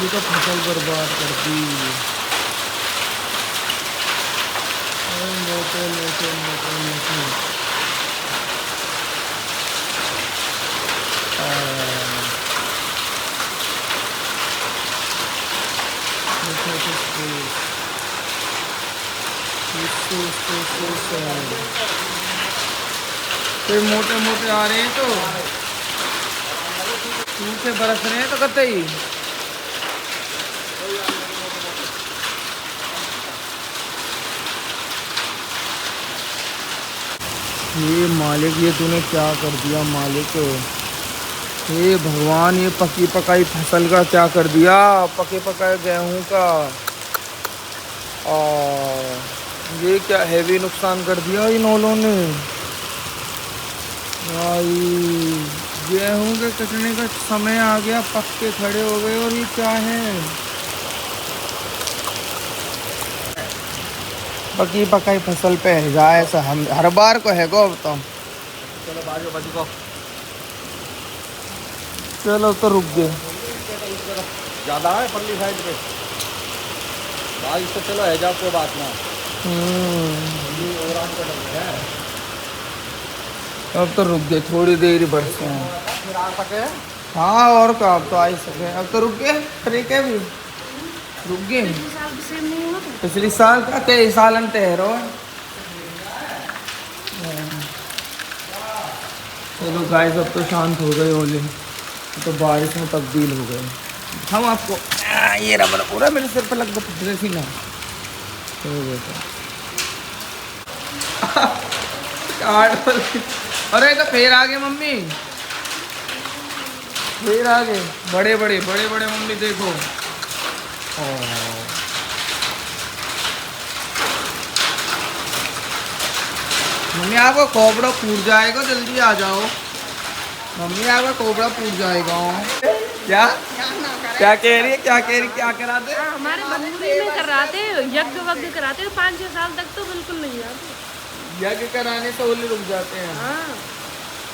तो फसल बर्बाद कर दी। मोटे मोटे मोटे मोटे फिर मोटे मोटे आ रहे हैं तो सूखे बरस रहे हैं तो कतई। ये मालिक, ये तूने क्या कर दिया मालिक। हे भगवान, ये पकी पकाई फसल का क्या कर दिया, पके पकाए गेहूं का। ये क्या हैवी नुकसान कर दिया इन ओलों ने भाई। गेहूं के कटने का समय आ गया, पक के खड़े हो गए। और ये क्या है, पकी पकाई फसल पे है जाए ऐसा हम हर बार को है गो। अब तो चलो बाजू बाजू को, चलो तो रुक गए। ज़्यादा है परली साइड पे भाई, इससे चलो है जा, कोई बात ना। और आम का डर है। अब तो रुक गए, थोड़ी देर ही बरसे हैं। फिर आ सके। हाँ और क्या, अब तो आ ही सके। अब तो रुक गए, ठीक है भी रुक गए। पिछली साल का कई साल अंतर हो। चलो गाइस, अब तो शांत हो गए ओले, तो बारिश में तब्दील हो गए। हम आपको ये रबर पूरा मेरे सिर पे लग गया सी ना। अरे तो फिर आ गए मम्मी, फिर आ गए बड़े बड़े बड़े बड़े मम्मी देखो। मम्मी आपका कोबड़ा फूट जाएगा, जल्दी आ जाओ। मम्मी आपका कोबड़ा फूट जाएगा। क्या क्या कह रही है, क्या कह रही, क्या कराते? हमारे बंगुरी में कराते यज्ञ वज्ञ कराते 5-6 साल तक तो बिल्कुल नहीं आते। यज्ञ कराने से ओले रुक जाते हैं। हाँ,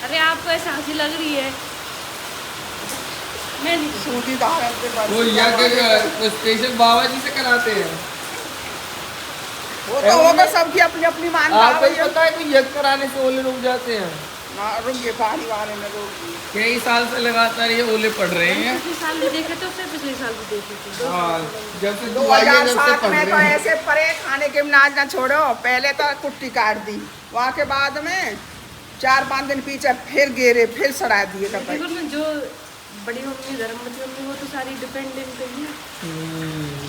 अरे आपको ऐसा हंसी लग रही है। मैं वो यज्ञ स्पेशल बाबा जी से कराते हैं। वो तो होगा, सबकी अपनी अपनी मान्यता। आपको ही पता है कि यज्ञ कराने से ओले रुक जाते हैं। रुक गए पानी वाले में तो कई साल से लगातार ये ओले पड़ रहे हैं। पिछले साल भी देखे थे, उससे पिछले साल भी देखे थे। हाँ, जब से 2007 में तो ऐसे परे खाने के नाच ना छोड़ो। पहले तो कुट्टी काट दी, वहाँ के बाद में 4-5 दिन पीछे फिर गिरे, फिर सड़ा दिए। जो बड़ी मम्मी धर्मवती मम्मी, वो तो सारी डिपेंडेंट है।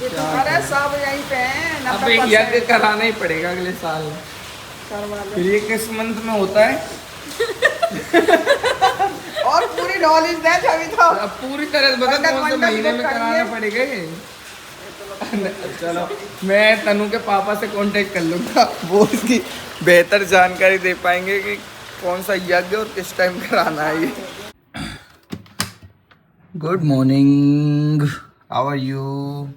ये तो अरे सब यहीं पे हैं। अब यज्ञ कराना ही पड़ेगा अगले साल। फिर ये किस मंथ में होता है? और पूरी नॉलेज दे अभी तो। अब पूरी तरह बता कौन से महीने में कराना पड़ेगा ये। चलो मैं तनु के पापा से कांटेक्ट कर लूँगा, वो इसकी बेहतर जानकारी दे पाएंगे कि कौन सा यज्ञ और किस टाइम कराना है ये। Good morning, how are you?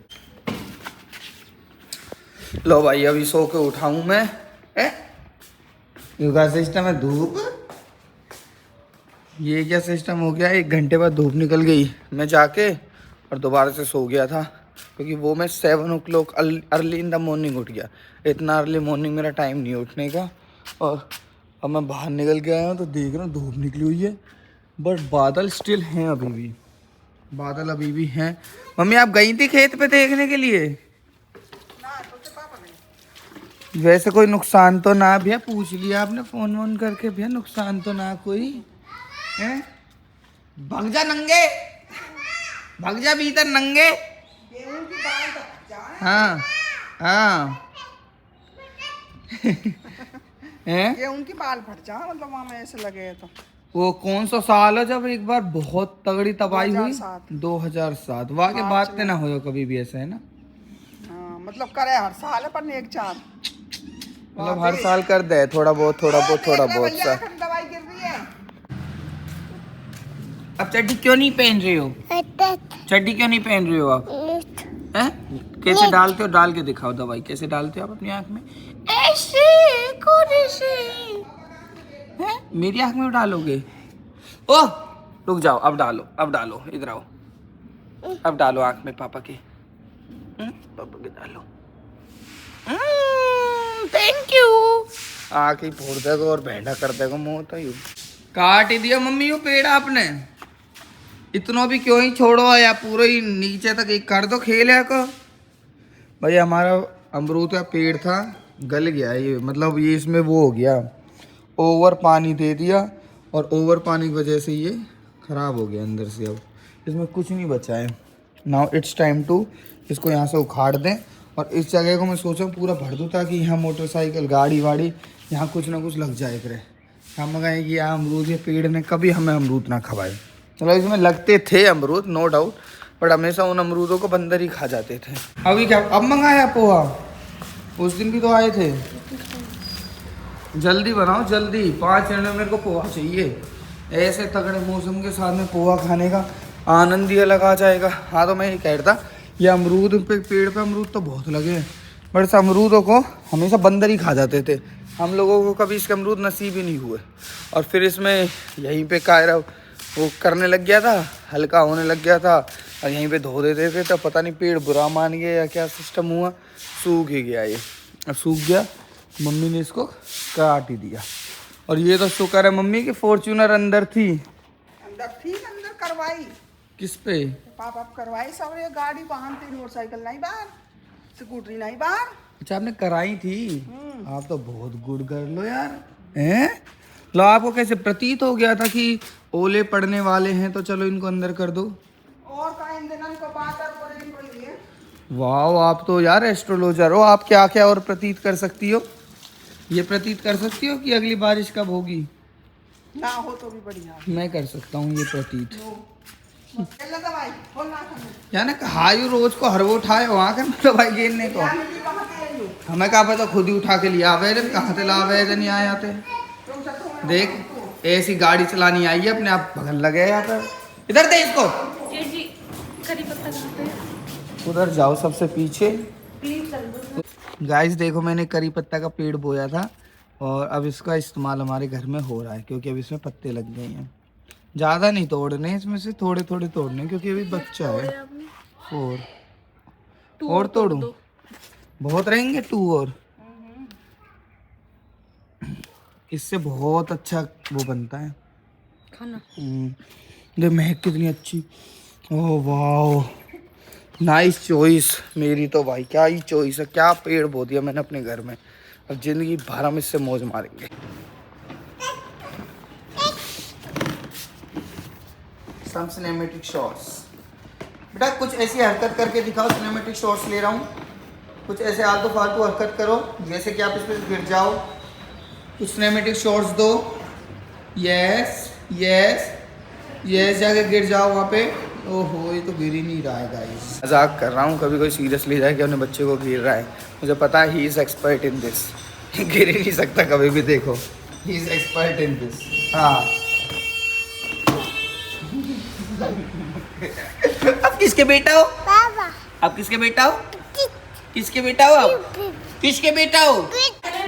लो भाई, अभी सो के उठाऊँ मैं। योगा सिस्टम है धूप। ये क्या सिस्टम हो गया, 1 घंटे बाद धूप निकल गई। मैं जाके और दोबारा से सो गया था, क्योंकि वो मैं 7 o'clock early in the morning उठ गया। इतना अर्ली मॉर्निंग मेरा टाइम नहीं उठने का। और अब मैं बाहर निकल के आया हूँ तो देख रहा हूँ धूप निकली हुई है, बट बादल स्टिल हैं, अभी भी बादल अभी भी हैं। मम्मी आप गई थी खेत पे देखने के लिए? वैसे कोई नुकसान तो ना? भैया पूछ लिया आपने फोन वोन करके? भैया नुकसान तो ना कोई है? भग जा नंगे, भग जा भीतर नंगे। हाँ हाँ हैं? ये उनकी बाल फट जा, मतलब वहाँ में ऐसे लगे तो। वो कौन सा साल है जब एक बार बहुत तगड़ी तबाही हुई? 2007। 2007। वहाँ के बाद ते ना हो कभी भी ऐसा, है ना? हाँ, मतलब करे हर साल है पर नहीं, एक चार मतलब हर साल कर दे थोड़ा बहुत थोड़ा बहुत थोड़ा बहुत सा। दवाई गिर रही है। अब चड्डी क्यों नहीं पहन रही हो? चड्डी क्यों नहीं पहन रही हो आप? हैं? कैसे डालते हो? डाल के दिखाओ दवाई, कैसे डालते हो आप अपनी आँख में? ऐसे हैं? मेरी आँख में डालोगे? ओह रुक जाओ, अब डालो, इधर आओ, अब डालो आंख में पापा के, पापा के डालो। Thank you. आके फोड़ देगा और भेड़ा कर देगा मुँह तो यू काट ही दिया मम्मी यू पेड़ आपने, इतना भी क्यों ही छोड़ो या पूरा ही नीचे तक एक कर दो खेल है को। भाई हमारा अमरूद का पेड़ था, गल गया ये, मतलब ये इसमें वो हो गया, ओवर पानी दे दिया और ओवर पानी की वजह से ये ख़राब हो गया अंदर से। अब इसमें कुछ नहीं बचा है। नाउ इट्स टाइम टू इसको यहाँ से उखाड़ दें और इस जगह को मैं सोचा पूरा भर दूँ ताकि यहाँ मोटरसाइकिल गाड़ी वाड़ी यहाँ कुछ ना कुछ लग जाए करे। हम कहें कि यहाँ अमरूद के पेड़ ने कभी हमें अमरूद ना खवाए। चलो इसमें लगते थे अमरूद नो डाउट, बट हमेशा उन अमरूदों को बंदर ही खा जाते थे। अभी क्या अब मंगाया पोहा? उस दिन भी तो आए थे। जल्दी बनाओ जल्दी, 5 मिनट में मेरे को पोहा चाहिए। ऐसे तगड़े मौसम के साथ में पोहा खाने का आनंद ही अलग आ जाएगा। हाँ तो मैं ये कह रहा था, ये अमरूद पे पेड़ पे अमरूद तो बहुत लगे हैं, बट इस अमरूदों को हमेशा बंदर ही खा जाते थे। हम लोगों को कभी इसके अमरूद नसीब ही नहीं हुए। और फिर इसमें यहीं पे कायरा वो करने लग गया था, हल्का होने लग गया था और यहीं पे धो देते थे, तो पता नहीं पेड़ बुरा मान गया या क्या सिस्टम हुआ, सूख ही गया ये। अब सूख गया, मम्मी ने इसको काट ही दिया। और ये तो शुक्र है मम्मी की फॉर्च्यूनर अंदर थी। अंदर करवाई किस पे? पापा करवाई सब, ये गाड़ी वाहन थी, मोटरसाइकिल नहीं बाहर, स्कूटरी नहीं बाहर। अच्छा आपने कराई थी? आप तो बहुत गुड कर लो यार। हैं लो, आपको कैसे प्रतीत हो गया था कि ओले पड़ने वाले हैं तो चलो इनको अंदर कर दो? और कहीं दिनों को बात पड़ी है। वाह, आप तो यार एस्ट्रोलॉजर हो। आप क्या क्या और प्रतीत कर सकती हो? ये प्रतीत कर सकती हो कि अगली बारिश कब होगी? ना हो तो भी बढ़िया। मैं कर सकता हूँ ये प्रतीत। दवाई यानी हायू रोज को हर वो उठाए वहाँ कर मतलब भाई गेलने को हमें कहा पता खुद ही उठा के लिया आवे, कहाँ से लावे नहीं आए आते। देख ऐसी गाड़ी चलानी आई है, अपने आप भगन लगे यहाँ पर। इधर दे इसको, जी करी पत्ता खाते हैं। उधर जाओ सबसे पीछे। प्लीज चल दो। गाइस देखो मैंने करी पत्ता का पेड़ बोया था और अब इसका इस्तेमाल हमारे घर में हो रहा है क्योंकि अब इसमें पत्ते लग गए हैं। ज़्यादा नहीं तोड़ने, इसमें से थोड़े थोड़े तोड़ने क्योंकि अभी बच्चा है। और तोड़ूं? बहुत रहेंगे 2 और। इससे बहुत अच्छा वो बनता है खाना। देख महक कितनी अच्छी। ओह वाह, नाइस चॉइस मेरी तो भाई, क्या ही चॉइस है, क्या पेड़ बो दिया मैंने अपने घर में। अब जिंदगी भर हम इससे मौज मारेंगे। सम सिनेमैटिक शॉट्स। बेटा कुछ ऐसी हरकत करके दिखाओ, सिनेमैटिक शॉट्स ले रहा हूँ। कुछ ऐसे आलतू फालतू हरकत करो जैसे कि आप इस पर गिर जाओ। कुछ सिनेमैटिक शॉट्स दो। यस यस यस, जाके गिर जाओ वहाँ पे। ओहो ये तो गिर ही नहीं रहा है गाइस। मजाक कर रहा हूँ, कभी कोई सीरियस ले जाए कि अपने बच्चे को गिर रहा है। मुझे पता है he is expert in this. गिर ही नहीं सकता कभी भी, देखो he is expert in this. हाँ अब किसके बेटा हो? पापा। अब किसके बेटा हो? किसके बेटा हो? आप किसके बेटा हो?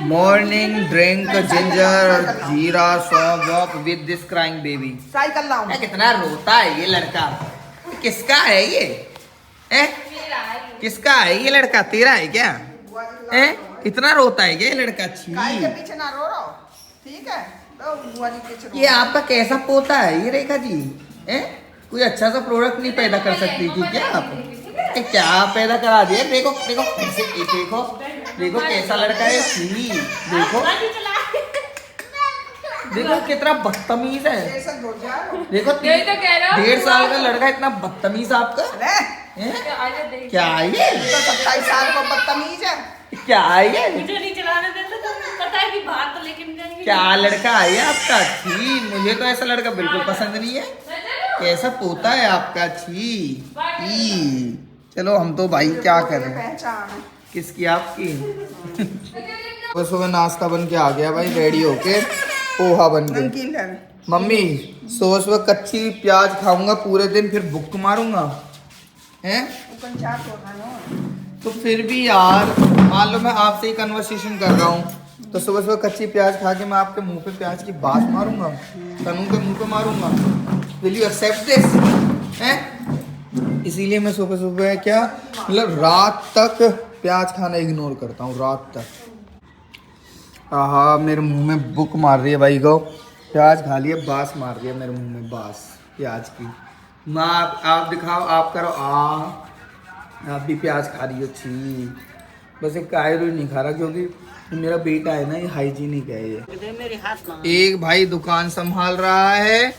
मॉर्निंग ड्रिंक जिंजर जीरा सौंफ walk with this crying baby. Cycle लाऊं। कितना रोता है ये लड़का। किसका है ये? किसका है ये लड़का? तेरा है क्या? इतना रोता है क्या ये लड़का? छी, के पीछे ना रो रहा, ठीक है? तो बुआ जी के पीछे ये आपका कैसा पोता है ये रेखा जी? कोई अच्छा सा प्रोडक्ट नहीं पैदा कर सकती थी क्या आप? क्या पैदा करा दिया? देखो देखो देखो देखो कैसा लड़का है। देखो देखो कितना बदतमीज है। देखो 1.5 साल का लड़का इतना बदतमीज आपका। क्या है ये? 27 साल का बदतमीज है। क्या है ये? मुझे नहीं चलाने देते तो पता है कि बाहर तो लेके नहीं जाएंगे। क्या लड़का है आपका? छी, मुझे तो ऐसा लड़का बिल्कुल पसंद नहीं है। कैसा पोता है आपका? छी। चलो हम तो भाई क्या करें। पहचान है किसकी? आपकी। सुबह नाश्ता बन के आ गया भाई, रेडी होके पोहा बन के। नमकीन है। मम्मी सुबह कच्ची प्याज खाऊंगा पूरे दिन, फिर भूख मारूंगा हैं? तो फिर भी यार मान लो मैं आपसे ही कन्वर्सेशन कर रहा हूँ, तो सुबह सुबह कच्ची प्याज खा के मैं आपके मुंह पे प्याज की बात मारूंगा, तनु के मुंह पे मारूंगा? Will you accept this? हैं? इसीलिए मैं सुबह सुबह क्या मतलब रात तक प्याज खाना इग्नोर करता हूँ, रात तक। आहा, मेरे मुंह में बुक मार रही है भाई को, प्याज खा लिया, बास मार दिया मेरे मुंह में, बास प्याज की। माँ आप दिखाओ, आप करो आप भी प्याज खा रही हो? छी, बस एक कायरो ही नहीं खा रहा क्योंकि मेरा बेटा है ना, ये हाइजीनिक है ये। एक भाई दुकान संभाल रहा है,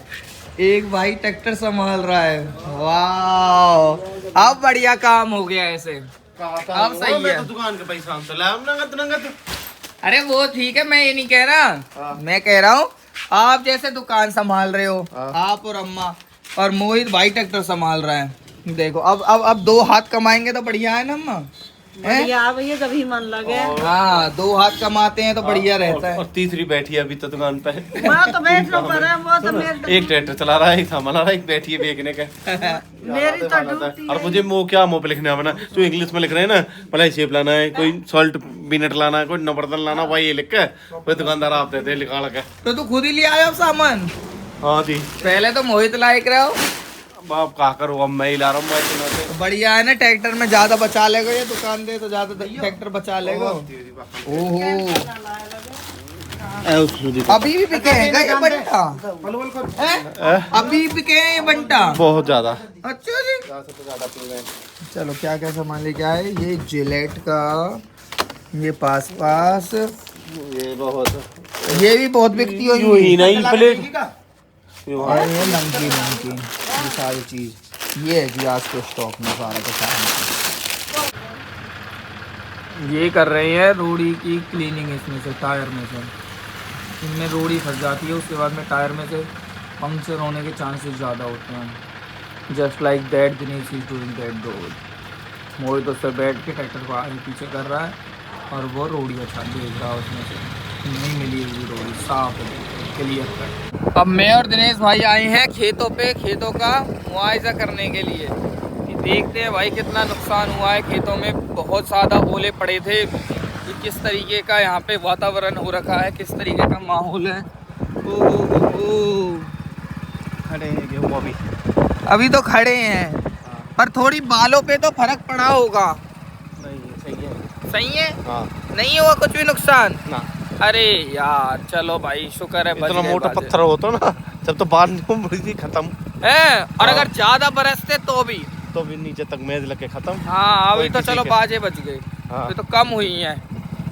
एक भाई ट्रैक्टर संभाल रहा है। वाह, अब बढ़िया काम हो गया ऐसे, अब सही है। दुकान के पैसा हम तो लाया नगद। अरे वो ठीक है, मैं ये नहीं कह रहा, मैं कह रहा हूँ आप जैसे दुकान संभाल रहे हो, आप और अम्मा, और मोहित भाई ट्रैक्टर संभाल रहा है। देखो अब 2 हाथ कमाएंगे तो बढ़िया है ना अम्मा? बढ़िया भैया, जब ही मन लगे। हाँ, 2 हाथ कमाते हैं तो बढ़िया रहता है। और तीसरी बैठी है अभी तो दुकान पे। मैं तो बैठ लो पर वो तो मेरे एक ट्रैक्टर चला रहा है, एक संभाल रहा है, एक बैठी है बेचने का। मेरी तो ड्यूटी और मुझे वो क्या मुंह पे लिखने है अपना, जो इंग्लिश में लिख रहे हैं ना, भला शेप लाना है, कोई सॉल्ट बिनट लाना है, कोई नवरतन लाना, भाई ये लिख के कोई दुकानदार आप देते हैं लिखा लगा। तो तू खुद ही ले आया सामान? हाँ जी, पहले तो मोहित लायक रहे हो। अब क्या करूँ, अब मैं ही ला रहा हूँ, मैं तो बढ़िया है ना, ट्रैक्टर में ज्यादा बचा लेगा, ये दुकान दे तो ज्यादा ट्रैक्टर बचा लेगा। ओहो, अभी भी बिके हैं क्या ये बंटा? हैं? अभी बिके हैं ये बंटा? बहुत ज्यादा। अच्छा जी, चलो क्या क्या सामान लेके आए? ये जिलेट का, ये पास ये बहुत, ये भी बहुत बिकती यूं होगी। ही नहीं प्लेट, और ये नमकीन ये सारी चीज ये है जी आज के स्टॉक में सारा का सारा। ये कर रहे हैं रोड़ी की क्लीनिंग, इसमें से टायर में से इनमें रोड़ी फंस जाती है, उसके बाद में टायर में से पंक्चर होने के चांसेस ज़्यादा होते हैं। Just like that Dinesh is doing that road. Mohit उससे बैठ के ट्रैक्टर को आगे पीछे कर रहा है और वो रोड़ी अच्छा देख रहा है, उसमें से नहीं मिली हुई रोड़ी साफ क्लियर कर। अब मैं और दिनेश भाई आए हैं खेतों पे, खेतों का मुआवजा करने के लिए। देखते हैं भाई कितना नुकसान हुआ है खेतों में, बहुत ज़्यादा ओले पड़े थे। कि किस तरीके का यहाँ पे वातावरण हो रखा है, किस तरीके का माहौल है। ओ खड़े हैं गेहूं अभी तो खड़े हैं, पर थोड़ी बालों पे तो फर्क पड़ा होगा। सही है। सही है? हाँ। नहीं हुआ कुछ भी नुकसान? ना। अरे यार चलो भाई, शुक्र है बच इतना गए मोटा बाजे। पत्थर हो तो ना, जब तो बाल नहीं खत्म है, और हाँ। अगर ज्यादा बरसते तो भी नीचे तक मेज लगे खत्म। हाँ, अभी कोई तो किसी चलो के- बाजे बच गए, हाँ। अभी तो कम हुई है।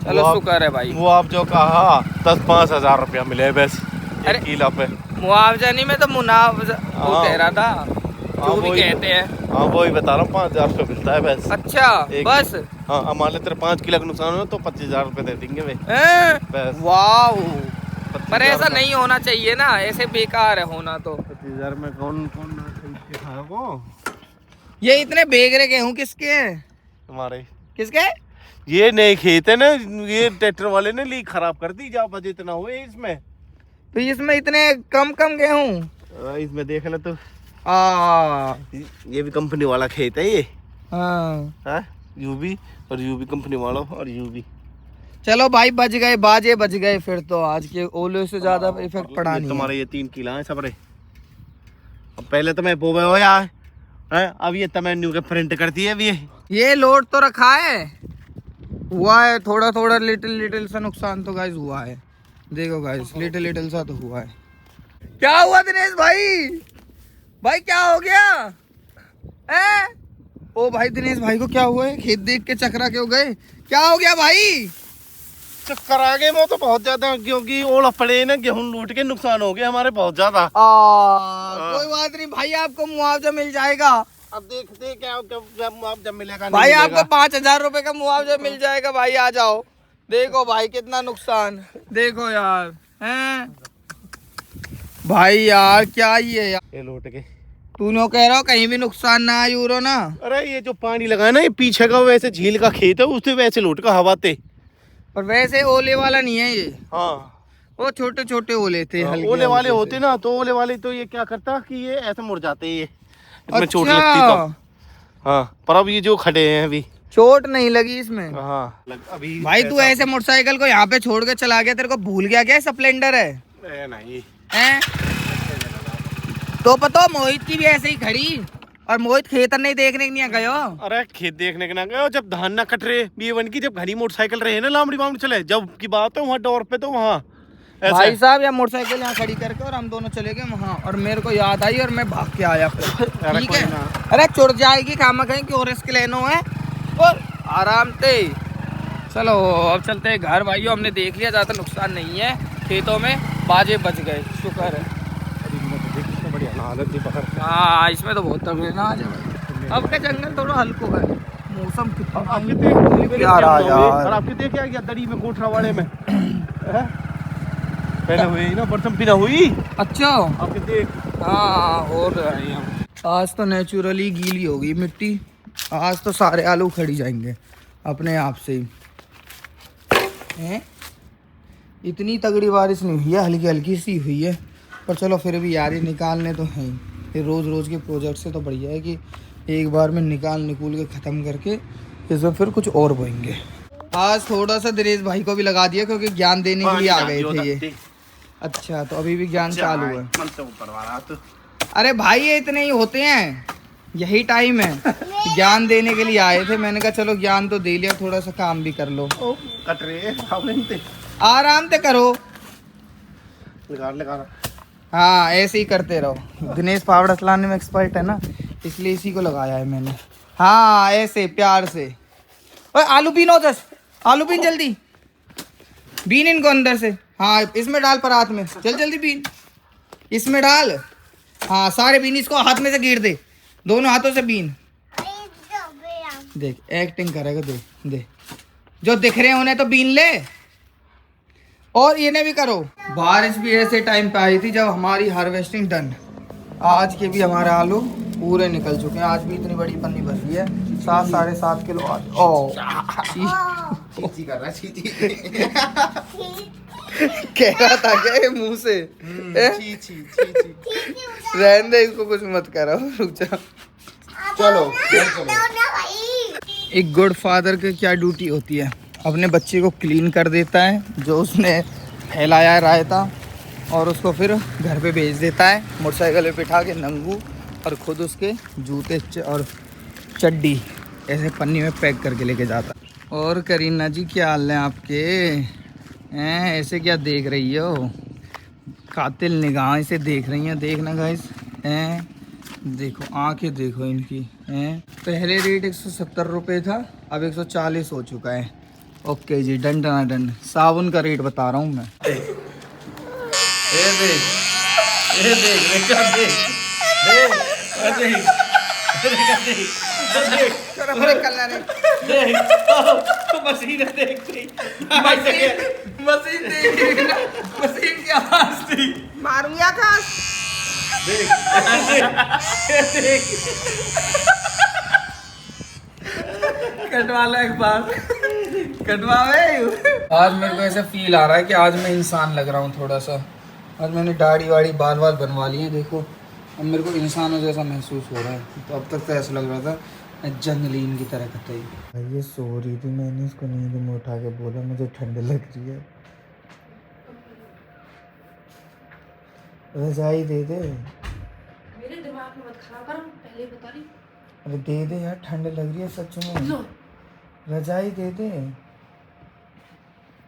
चलो वो आप- शुक्र है भाई। वो आप जो कहा 10-5 हजार रुपया मिले बस अरे, 1 किलो पे। मुआवजा नहीं, मैं तो मुनावजा वो हाँ। कह रहा था, जो भी वही- कहते हैं। हाँ वही बता रहा हूँ, 5,000 रुपये मिलता है बस। अच्छा एक- बस? हाँ, मान ले तेरे 5 किलो का नुकसान हो तो 25,000 रुपये दे देंगे वे। हैं? बस। वाह, 25,000 पर ऐसा का- नहीं होना चाहिए ना, ऐसे बेकार है होना तो। 25,000 में कौन कौन ना खरीद के खाएगा वो? ये इतने बेगरे गेहूं किसके हैं? तुम्हारे किसके? ये नए खेत है ना, ये ट्रैक्टर वाले ने ली खराब कर दी, जा बजे इतना हुए इसमें। तो इसमें इतने कम गेहूं? इसमें देख ले तो, आ ये भी कंपनी वाला खेत है ये। हाँ, हाँ, यूबी और यूबी कंपनी वाला और यूबी। चलो भाई बच गए, बाजे बच गए। फिर तो आज के ओले से ज्यादा इफेक्ट पड़ा नहीं है। तुम्हारे ये 3 किलो है सबरे। अब पहले तो मैं बोबे हो यार, अब ये तमन्यू के प्रिंट करती है अभी ये लोड तो रखा है, हुआ है थोड़ा थोड़ा लिटिल सा नुकसान तो गाइस हुआ है। देखो गाइस, लिटिल सा तो हुआ है। क्या हुआ दिनेश भाई? भाई क्या हो गया? ओ भाई दिनेश भाई को क्या हुआ है? खेत देख के चकरा क्यों गए? क्या हो गया भाई? चक्कर आ गए वो तो बहुत ज्यादा, क्योंकि ओला पड़े ना, गेहूं लूट के नुकसान हो गया हमारे बहुत ज्यादा। कोई बात नहीं भाई, आपको मुआवजा मिल जाएगा। अब देखते क्या जब मिलेगा भाई आपको 5,000 रुपए का मुआवजा मिल जाएगा भाई, आ जाओ। देखो भाई कितना नुकसान, देखो यार हैं भाई, यार क्या ये यार, ये लूट के। तूने कह रहा हो कहीं भी नुकसान ना आए यूरो ना। अरे ये जो पानी लगा है ना, ये पीछे का वैसे झील का खेत है, उससे वैसे लूट का हवाते। और वैसे ओले वाला नहीं है ये, हाँ, वो छोटे छोटे ओले थे, हल्के ओले वाले हल्के होते से। ना, तो ओले वाले तो ये क्या करता कि ये ऐसे मुड़ जाते, ये इसमें चोट अच्छा। लगती तो। हाँ, पर अब ये जो खड़े हैं अभी, चोट नहीं लगी इसमें? हाँ अभी भाई तू ऐसे मोटरसाइकिल को यहाँ पे छोड़ के चला गया, तेरे को भूल गया क्या स्प्लेंडर है? नहीं हैं? तो पता मोहित की भी ऐसे ही खड़ी, और मोहित खेतर नहीं देखने नहीं गयो। अरे खेत देखने के ना गए, जब धान ना कट रहे B1 की, जब घनी मोटरसाइकिल रहे ना लामड़ी बामड़ी चले, जब की बात है वहाँ डोर पे, तो वहाँ भाई साहब यहाँ मोटरसाइकिल यहाँ खड़ी करके और हम दोनों चले गए वहाँ, और मेरे को याद आई और मैं भाग के आया फिर। ठीक है, अरे चुड़ जाएगी खामा कहीं की, और इसके लेनो है और आराम से। चलो अब चलते हैं घर भाइयों, हमने देख लिया, ज़्यादा नुकसान नहीं है, खेतों में बाजे बच गए, शुक्र है। हाँ इसमें तो बहुत तगड़े ना आज भाई। अब का जंगल थोड़ा हल्को है, मौसम क्या रहा यार। आपके देख क्या दरी में कोठरा वाले में पहले हुई ना बर्तन बिना हुई। अच्छा आपके देख। हाँ और आज तो नेचुरली गीली हो गई मिट्टी, आज तो सारे आलू खड़ी जाएंगे अपने आप से ही। हैं? इतनी तगड़ी बारिश नहीं हुई है, हल्की हल्की सी हुई है, पर चलो फिर भी यार ये निकालने तो हैं ही। ये रोज़ रोज़ के प्रोजेक्ट से तो बढ़िया है कि एक बार में निकाल के ख़त्म करके इसमें फिर कुछ और बोएंगे। आज थोड़ा सा दिनेश भाई को भी लगा दिया क्योंकि ज्ञान देने के लिए आ गए थे ये। अच्छा तो अभी भी ज्ञान चालू है। अरे भाई ये इतने ही होते हैं, यही टाइम है, ज्ञान देने के लिए आए थे। मैंने कहा चलो ज्ञान तो दे लिया, थोड़ा सा काम भी कर लो। कट रहे आराम से करो, लगा हाँ ऐसे ही करते रहो। दिनेश पावड़ा चलाने में एक्सपर्ट है ना, इसलिए इसी को लगाया है मैंने। हाँ ऐसे प्यार से। ओए आलू बीनो, आलू बीन जल्दी, बीन इनको अंदर से। हाँ इसमें डाल पर हाथ में, चल जल्दी बीन इसमें डाल। हाँ सारे बीन इसको हाथ में से गिर दे, दोनों हाथों से बीन। देख एक्टिंग करेगा, देख देख जो दिख रहे हैं उन्हें तो बीन ले, और इन्हें भी करो। बारिश भी ऐसे टाइम पे आई थी जब हमारी हार्वेस्टिंग डन। आज के भी हमारे आलू पूरे निकल चुके हैं। आज भी इतनी बड़ी पन्नी भर ली है, 7-7.5 किलो। ओ चीची कर रहा है, चीची कह रहा था क्या ये मुंह से? रहने दे इसको, कुछ मत करो, रुक जा। चलो एक गुड फादर की क्या ड्यूटी होती है, अपने बच्चे को क्लीन कर देता है जो उसने फैलाया है रायता, और उसको फिर घर पे भेज देता है मोटरसाइकिल पे बिठा के नंगू, और ख़ुद उसके जूते और चड्डी ऐसे पन्नी में पैक करके लेके जाता। और करीना जी क्या हाल है आपके? हैं ऐसे क्या देख रही हो? कातिल निगाह से देख रही हैं, देखना गाइस। हैं देखो आंखें देखो इनकी। हैं पहले रेट 170 रुपये था, अब 140 हो चुका है। ओके जी डन डन डन। साबुन का रेट बता रहा हूँ मैं। मशीन की आवाज थी, मारूंगा था। कटवा लो एक बार, कटवावे। आज मेरे को ऐसा फील आ रहा है कि आज मैं इंसान लग रहा हूँ थोड़ा सा। आज मैंने दाढ़ी वाड़ी बाल बनवा लिए हैं, देखो अब मेरे को इंसानों जैसा महसूस हो रहा है। तो अब तक तो ऐसा लग रहा था मैं जंगलीन की तरह कतई। ये सो रही थी, मैंने इसको नींद में उठा के बोला मुझे ठंड लग रही है, रजाई दे दे। मेरे दिमाग में मत खराब करो, पहले बता रही। अरे दे दे यार, ठंड लग रही है सच में, रजाई दे दे।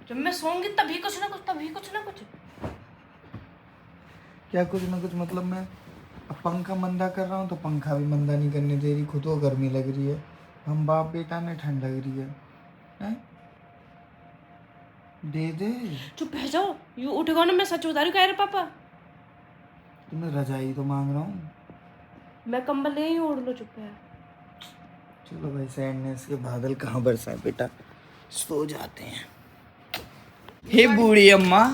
जब मैं सोऊंगी तभी कुछ ना कुछ, तभी कुछ ना कुछ। क्या कुछ ना कुछ मतलब? मैं अब पंखा मंदा कर रहा हूँ तो पंखा भी मंदा नहीं करने दे रही, खुद को गर्मी लग रही है। हम बाप बेटा ने ठंड लग रही है, हैं? दे दे। चुप रह जाओ, यू उठेगा ना, मैं सच बता रही हूँ। कह रहे पापा तो मैं रजाई तो मांग रहा हूँ। मैं कंबल ले ही ओढ़ लो, चुप है। चलो भाई सैडनेस के बादल कहाँ बरसाए बेटा, सो जाते हैं। हे बूढ़ी अम्मा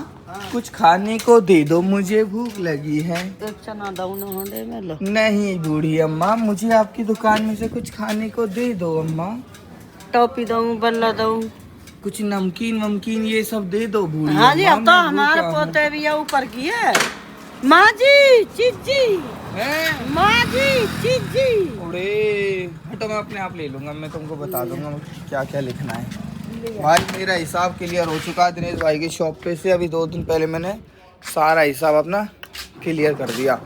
कुछ खाने को दे दो, मुझे भूख लगी है। चना दाऊ दे में लो। नहीं बूढ़ी अम्मा, मुझे आपकी दुकान में से कुछ खाने को दे दो अम्मा। टॉपी दूँ, बल्ला दूँ, कुछ नमकीन वमकीन ये सब दे दो बूढ़ी। हाँ जी, अब तो मैं हमारे भूखा हूँ। पोते भी ऊपर की है। माँ जी चीजी, हैं? माँ जी चीजी। अरे हट तो मैं अपने आप ले लूंगा, मैं तुमको बता दूंगा क्या क्या लिखना है। भाई मेरा हिसाब क्लियर हो चुका है दिनेश भाई की शॉप पे से। अभी 2 दिन पहले मैंने सारा हिसाब अपना क्लियर कर दिया।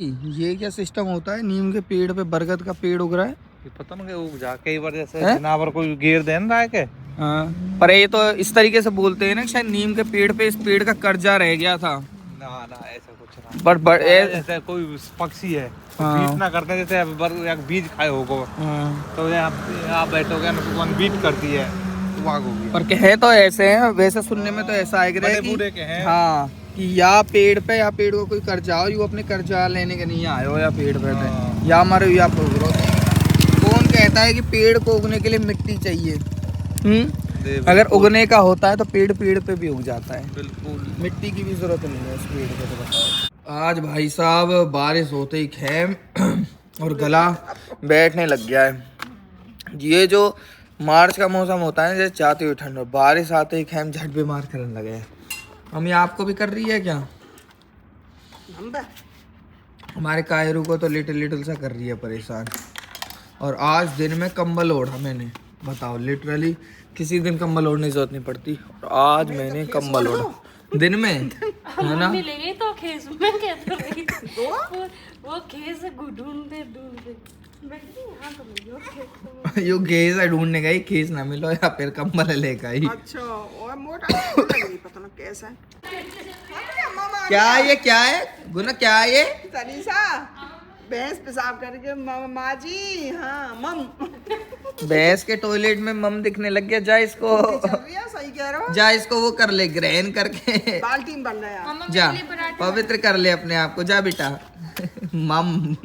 ये क्या सिस्टम होता है? नीम के पेड़ पे बरगद का पेड़ उग रहा है। ये पता नहीं वो जाके कई बार जैसे जनावर कोई घेर दे ना के। हाँ, पर ये तो इस तरीके से बोलते हैं ना, शायद नीम के पेड़ पे इस पेड़ का कर्जा रह गया था। ना ऐसा कुछ ना। बट जैसे कोई पक्षी है हाँ। बीट ना करते, जैसे एक बीज खाए होगो तो आप बैठोगे ना तो बीट करती है तो भाग होगी। पर कहे तो ऐसे हैं, वैसे सुनने में तो ऐसा आएगा बड़े बूढ़े के हैं। हाँ, कि या पेड़ पे या पेड़ को कोई कर्जा हो, यू अपने कर्जा लेने के नहीं आए हो या पेड़ पे थे या मरे या उगरो। कौन कहता है कि पेड़ को उगने के लिए मिट्टी चाहिए? अगर उगने का होता है तो पेड़ पे भी उग जाता है। बिल्कुल, मिट्टी की भी जरूरत नहीं है इस पेड़ पे। तो बताओ, आज भाई साहब बारिश होते ही खैम और गला बैठने लग गया है। ये जो मार्च का मौसम होता है जैसे चाहती हुई ठंड, और बारिश आते ही खैम झट बीमार करने लगे हैं। मम्मी आपको भी कर रही है क्या? हमारे कायरू को तो लिटिल सा कर रही है परेशान। और आज दिन में कंबल ओढ़ा मैंने, बताओ, लिटरली किसी दिन कंबल ओढ़ने की जरूरत नहीं पड़ती, और आज मैंने कंबल ओढ़ा दिन में, है ना? मिल गई तो खेस में कहते रही वो खेस ढूंढते बैठी यहाँ तो नहीं हो खेस में। यो घेस ढूंढने गई, खेस ना मिलो या फिर कंबल लेकर आई। अच्छा, और मोटा नहीं पता ना कैसा है। क्या है गुना, क्या है ये? तनीषा भैंस पेशाब करके माँ जी, हाँ मम भैंस के टॉयलेट में मम दिखने लग गया। जा इसको, चल रही है, सही कह रहे हो। जा इसको वो कर ले, ग्रहण करके बाल्टी में बन रहा है। जा पवित्र कर ले अपने आप को। जा बेटा मम